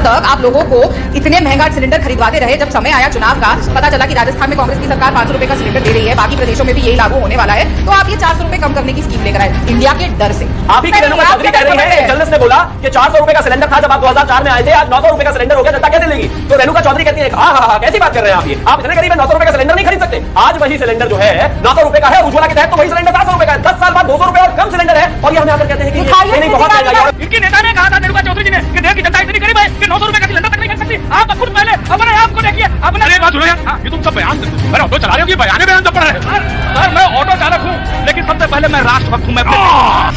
तक आप लोगों को इतने महंगा सिलेंडर खरीदवाते रहे। जब समय आया चुनाव का, पता चला कि राजस्थान में कांग्रेस की सरकार 500 रुपए का सिलेंडर दे रही है, बाकी प्रदेशों में भी यही लागू होने वाला है, तो आप ये 400 रुपए कम करने की स्कीम लेकर आए इंडिया के डर से। आप ही की रेणुका चौधरी कह रही है, जर्नलिस्ट ने बोला कि 400 रुपए का सिलेंडर था जब आप 2004 में आए थे, आज 900 रुपए का सिलेंडर हो गया, जनता कैसे लेगी? तो रेणुका चौधरी कहती है हाँ कैसी बात कर रहे हैं आप? ये आप इतने गरीब है 900 रुपए का सिलेंडर नहीं खरीद सकते। आज वही सिलेंडर जो है 900 रुपए का है, उज्ज्वला के तहत तो वही सिलेंडर 700 रुपए का है। 10 साल बाद 200 रुपए और कम सिलेंडर है, और ये हमें आकर कहते हैं कि ये नहीं बहुत महंगा है। इनकी नेता ने कहा था रेणुका चौधरी जी ने कि देश की जनता इतनी गरीब है कि 900 रुपए का सिलेंडर तक नहीं खरीद सकती। आप खुद पहले अपने आप को देखिए। अपने बात सुनो यार, ये तुम सब बयान मैं ऑटो चला रहे हो कि बयान तो पड़ रहे हैं। सर मैं ऑटो चालक हूँ, लेकिन सबसे पहले मैं राष्ट्रभक्त हूँ। मैं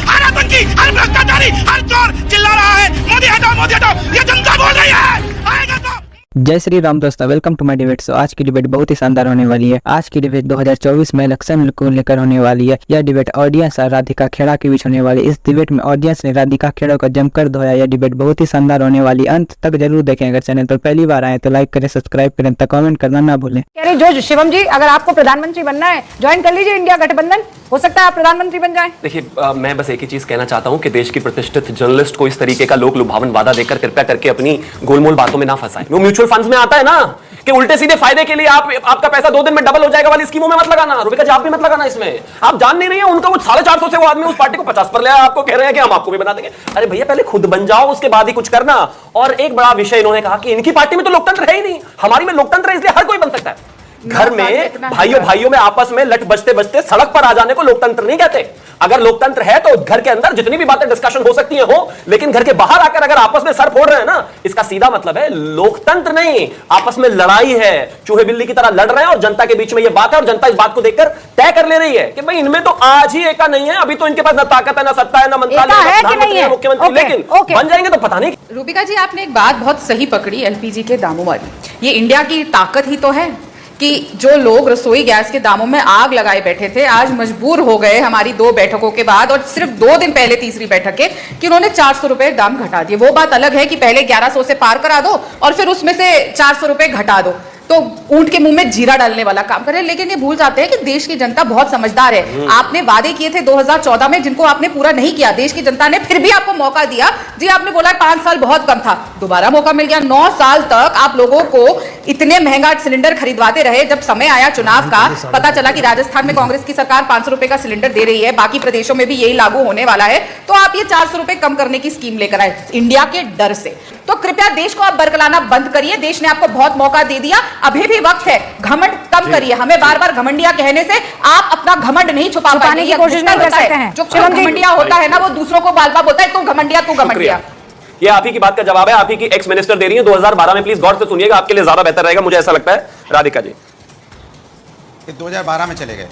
हर आतंकी, हर भ्रष्टाचारी, हर चोर चिल्ला रहा है मोदी हटाओ, ये जनता बोल रही है। आएगा तो जय श्री राम दोस्तों, वेलकम टू माय डिबेट। सो आज की डिबेट बहुत ही शानदार होने वाली है। आज की डिबेट 2024 में इलेक्शन को लेकर होने वाली है। यह डिबेट ऑडियंस और राधिका खेड़ा के बीच होने वाली है। इस डिबेट में ऑडियंस ने राधिका खेड़ा को जमकर धोया। यह डिबेट बहुत ही शानदार होने वाली है, अंत तक जरूर देखें। अगर चैनल पर पहली बार आए तो लाइक करें, सब्सक्राइब करें तथा कमेंट करना ना भूलें। जो शिवम जी, अगर आपको प्रधानमंत्री बनना है, ज्वाइन कर लीजिए इंडिया गठबंधन, हो सकता है आप प्रधानमंत्री बन जाएं। देखिए मैं बस एक ही चीज कहना चाहता हूं कि देश की प्रतिष्ठित जर्नलिस्ट को इस तरीके का लोक लुभावन वादा देकर कृपया करके अपनी गोलमोल बातों में ना फंसाएं। वो म्यूचुअल फंड्स में आता है ना कि उल्टे सीधे फायदे के लिए आपका पैसा 2 दिन में डबल हो जाएगा वाली स्कीमों में मत लगाना। रुपए का आप भी मत लगाना इसमें। आप जान नहीं रही है उनका वो 450 से वो आदमी उस पार्टी को 50 पर ले आया, आपको कह रहे हैं कि हम आपको भी बना देंगे। अरे भैया पहले खुद बन जाओ, उसके बाद ही कुछ करना। और एक बड़ा विषय इन्होंने कहा कि इनकी पार्टी में तो लोकतंत्र है ही नहीं, हमारी में लोकतंत्र है, इसलिए हर कोई बन सकता है। घर में भाइयों में आपस में लट बजते बजते सड़क पर आ जाने को लोकतंत्र नहीं कहते। अगर लोकतंत्र है तो घर के अंदर जितनी भी बातें डिस्कशन हो सकती हैं हो, लेकिन घर के बाहर आकर अगर आपस में सर फोड़ रहे हैं ना, इसका सीधा मतलब है लोकतंत्र नहीं, आपस में लड़ाई है। चूहे बिल्ली की तरह लड़ रहे हैं और जनता के बीच में यह बात है, और जनता इस बात को देखकर तय कर ले रही है कि भाई इनमें तो आज ही एका नहीं है। अभी तो इनके पास ना ताकत है, ना सत्ता है, ना मंत्रालय है, प्रधानमंत्री, मुख्यमंत्री, लेकिन बन जाएंगे तो पता नहीं। रूबिका जी, आपने एक बात बहुत सही पकड़ी एलपीजी के दामों वाली। ये इंडिया की ताकत ही तो है कि जो लोग रसोई गैस के दामों में आग लगाए बैठे थे, आज मजबूर हो गए हमारी 2 बैठकों के बाद, और सिर्फ 2 दिन पहले तीसरी बैठक के, कि उन्होंने 400 रुपए दाम घटा दिए। वो बात अलग है कि पहले 1100 से पार करा दो और फिर उसमें से 400 रुपए घटा दो, तो ऊंट के मुंह में जीरा डालने वाला काम करे। लेकिन ये भूल जाते हैं कि देश की जनता बहुत समझदार है। आपने वादे किए थे 2014 में, जिनको आपने पूरा नहीं किया। देश की जनता ने फिर भी आपको मौका दिया जी। आपने बोला 5 साल बहुत कम था, दोबारा मौका मिल गया। 9 साल तक आप लोगों को इतने महंगा सिलेंडर खरीदवाते रहे। जब समय आया चुनाव का, पता चला कि राजस्थान में कांग्रेस की सरकार 500 रुपए का सिलेंडर दे रही है, बाकी प्रदेशों में भी यही लागू होने वाला है, तो आप ये 400 रुपए कम करने की स्कीम लेकर आए इंडिया के डर से। तो कृपया देश को आप बरकलाना बंद करिए। देश ने आपको बहुत मौका दे दिया, अभी भी वक्त है। घमंड कम करिए। हमें बार बार घमंडिया कहने से आप अपना घमंड नहीं छुपा पाने की कोशिश नहीं कर सकते हैं। जो घमंडिया होता है ना, वो दूसरों को बाल बाल बोलता है, तू घमंडिया, तू घमंडिया। ये आप ही की बात का जवाब है, आप ही की एक्स मिनिस्टर दे रही है 2012 में। प्लीज गौर से सुनिएगा, आपके लिए ज्यादा बेहतर रहेगा, मुझे ऐसा लगता है। राधिका जी 2012 में चले गए।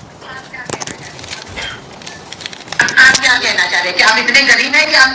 आप क्या कहना चाह रहे हैं कि आप इतने गरीब हैं कि आप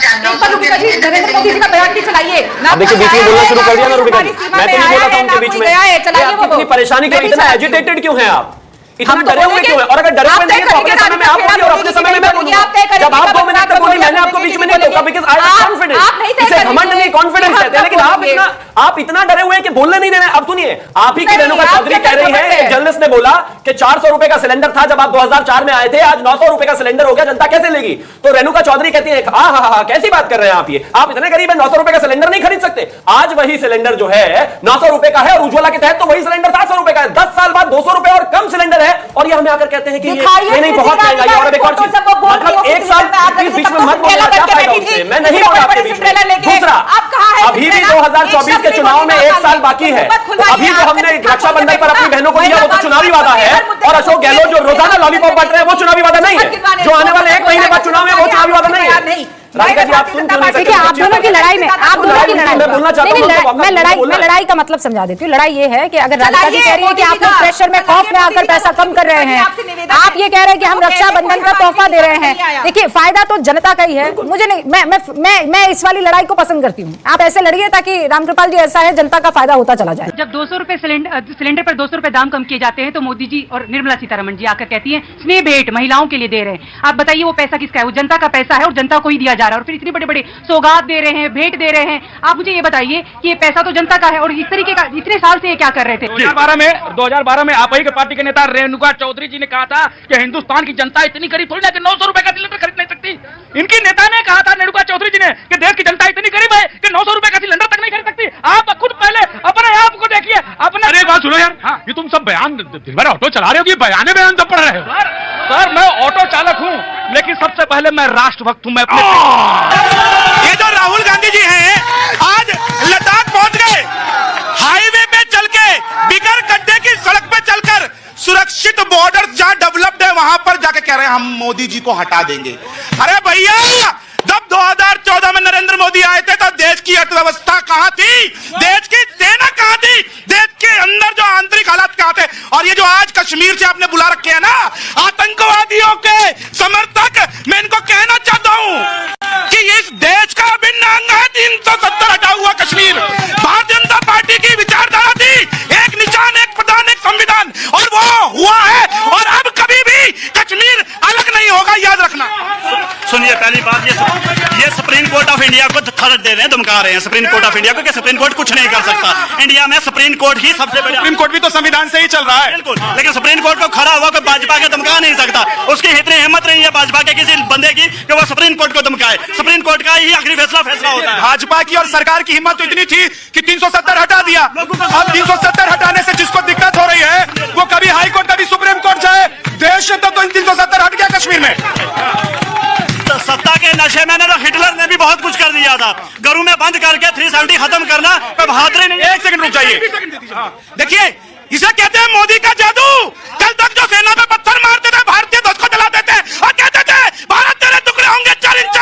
नरेंद्र मोदी जी का बयान नहीं चलाइए। देखिए बीच में बोलना शुरू कर दिया ना रूबिका जी। मैं तो नहीं बोला था उनके बीच में। आप इतनी परेशानी क्यों, इतना एजिटेटेड क्यों हैं आप, इतना डरे हुए क्यों हैं? और अगर डरे हुए नहीं है तो अपने समय में आप बोलिए और अपने समय में मैं बोलूंगा। जब आप 2 मिनट तक बोली, मैंने आपको बीच में नहीं टोका, बिकॉज़ आई एम कॉन्फिडेंट। इसे घमंड नहीं, कॉन्फिडेंस कहते हैं। लेकिन आप इतना डरे हुए हैं कि बोलने नहीं दे रहे। अब सुनिए, आप ही की रेणुका चौधरी कह रही है, एक जर्नलिस्ट ने बोला कि 400 रुपए का सिलेंडर था जब आप 2004 में आए थे, आज 900 रुपए का सिलेंडर हो गया, जनता कैसे लेगी? तो रेणुका चौधरी कहती है हाँ कैसी बात कर रहे हैं आप? ये आप इतने गरीब है 900 रुपए का सिलेंडर नहीं खरीद सकते। आज वही सिलेंडर जो है 900 रुपए का है, और उज्ज्वला के तहत तो वही सिलेंडर 700 रुपए का है। 10 साल बाद 200 रुपए और कम सिलेंडर है, और ये हमें आकर कहते हैं कि ये नहीं बहुत महंगा है। और एक और चीज, मतलब 1 साल बीच में मत बोलना, क्या फायदा उससे? मैं नहीं बोला आपके बीच में। दूसरा, अभी भी 2024 के चुनाव में 1 साल बाकी है। अभी जो हमने रक्षाबंधन पर अपनी बहनों को दिया वो तो चुनावी वादा है, और अशोक गहलोत जो रोजाना लॉलीपॉप बांट रहे हैं वो चुनावी वादा नहीं है। जो आने वाले 1 महीने बाद चुनाव है वो चुनावी वादा नहीं है। राधिका जी आप सुन क्यों नहीं सकते? देखिए, आप दोनों की लड़ाई में, आप दोनों की लड़ाई मैं बोलना चाहता हूं, मैं लड़ाई का मतलब समझा देती हूँ। लड़ाई ये है कि अगर राधिका जी कह रही है कि आप लोग प्रेशर में, खौफ में आकर पैसा कम कर रहे हैं, आप ये कह रहे हैं कि हम रक्षाबंधन का तोहफा दे रहे हैं। देखिए, फायदा तो जनता का ही है। मुझे नहीं, मैं इस वाली लड़ाई को पसंद करती हूँ। आप ऐसे लड़िए ताकि रामकृपाल जी ऐसा है, जनता का फायदा होता चला जाए। जब 200 रुपए सिलेंडर पर 200 रुपए दाम कम किए जाते हैं तो मोदी जी और निर्मला सीतारमण जी आकर कहती है स्नेह भेंट महिलाओं के लिए दे रहे हैं। आप बताइए वो पैसा किसका है? वो जनता का पैसा है, और जनता को ही दिया जा रहा है और फिर इतनी बड़े बड़े सौगात दे रहे हैं, भेंट दे रहे हैं। आप मुझे ये बताइए कि ये पैसा तो जनता का है और इस तरीके का इतने साल से ये क्या कर रहे थे? 2012 में आप ही के पार्टी के नेता रेणुका चौधरी जी ने कहा था कि हिंदुस्तान की जनता इतनी गरीब थोड़ी ना कि 900 रुपए का सिलेंडर खरीद नहीं सकती। इनकी नेता ने कहा था, रेणुका चौधरी जी ने, कि देश की जनता इतनी गरीब है कि 900 रुपए का सिलेंडर तक नहीं खरीद सकती। आप खुद पहले अपने आप को देखिए। अपने अरे बात सुनो यार, हाँ, ये तुम सब बयान दिन भर ऑटो चला रहे हो कि बयान जब पढ़ रहे हो? सर मैं ऑटो चालक हूँ, लेकिन सबसे पहले मैं राष्ट्रभक्त हूँ। मैं अपने ये जो राहुल गांधी जी हैं आज लद्दाख पहुंच गए, हाईवे पे चल के बिगर गड्ढे की सड़क पे चलकर सुरक्षित बॉर्डर जहां डेवलप्ड है वहां पर जाके कह रहे हैं हम मोदी जी को हटा देंगे। अरे भैया, जब 2014 में नरेंद्र मोदी आए थे तो देश की अर्थव्यवस्था कहां थी, देश की सेना कहां थी, देश के अंदर जो आंतरिक हालात कहां थे? और ये जो आज कश्मीर से आपने बुला रखे हैं ना आतंकवादियों के समर्थक, मैं इनको कहना चाहता हूं कि इस देश का अभिन्न अंग है 370 हटा हुआ कश्मीर। भारतीय जनता पार्टी की विचारधारा थी एक निशान, एक प्रधान, एक संविधान, और वो हुआ है और अब कभी भी कश्मीर अलग नहीं होगा, याद रखना। सुनिए, पहली बात ये सुप्रीम कोर्ट ऑफ इंडिया को थर्ड दे रहे हैं, धमका रहे हैं सुप्रीम कोर्ट ऑफ इंडिया को कि सुप्रीम कोर्ट कुछ नहीं कर सकता। इंडिया में सुप्रीम कोर्ट ही सबसे बड़ा, सुप्रीम कोर्ट भी तो संविधान से ही चल रहा है। बिल्कुल, लेकिन सुप्रीम कोर्ट को खड़ा हुआ कोई भाजपा के धमका नहीं सकता। उसकी इतनी हिम्मत नहीं है भाजपा के किसी बंदे की कि वो सुप्रीम कोर्ट को धमकाए। सुप्रीम कोर्ट का ही आखिरी फैसला होता है। भाजपा की और सरकार की हिम्मत तो इतनी थी कि 370 हटा दिया। अब 370 हटाने से जिसको दिक्कत हो रही है वो कभी हाई कोर्ट कभी सुप्रीम कोर्ट जाए, देश तो 370 हट गया कश्मीर में। सत्ता के नशे में ना हिटलर ने भी बहुत कुछ कर दिया था। घरों में बंद करके 370 खत्म करना कोई बहादुरी नहीं। एक सेकंड रुक जाइए, देखिए इसे कहते हैं मोदी का जादू। कल तक जो सेना पे पत्थर मारते थे, भारतीय ध्वज को जला देते और कहते थे भारत तेरे टुकड़े होंगे 4 इंच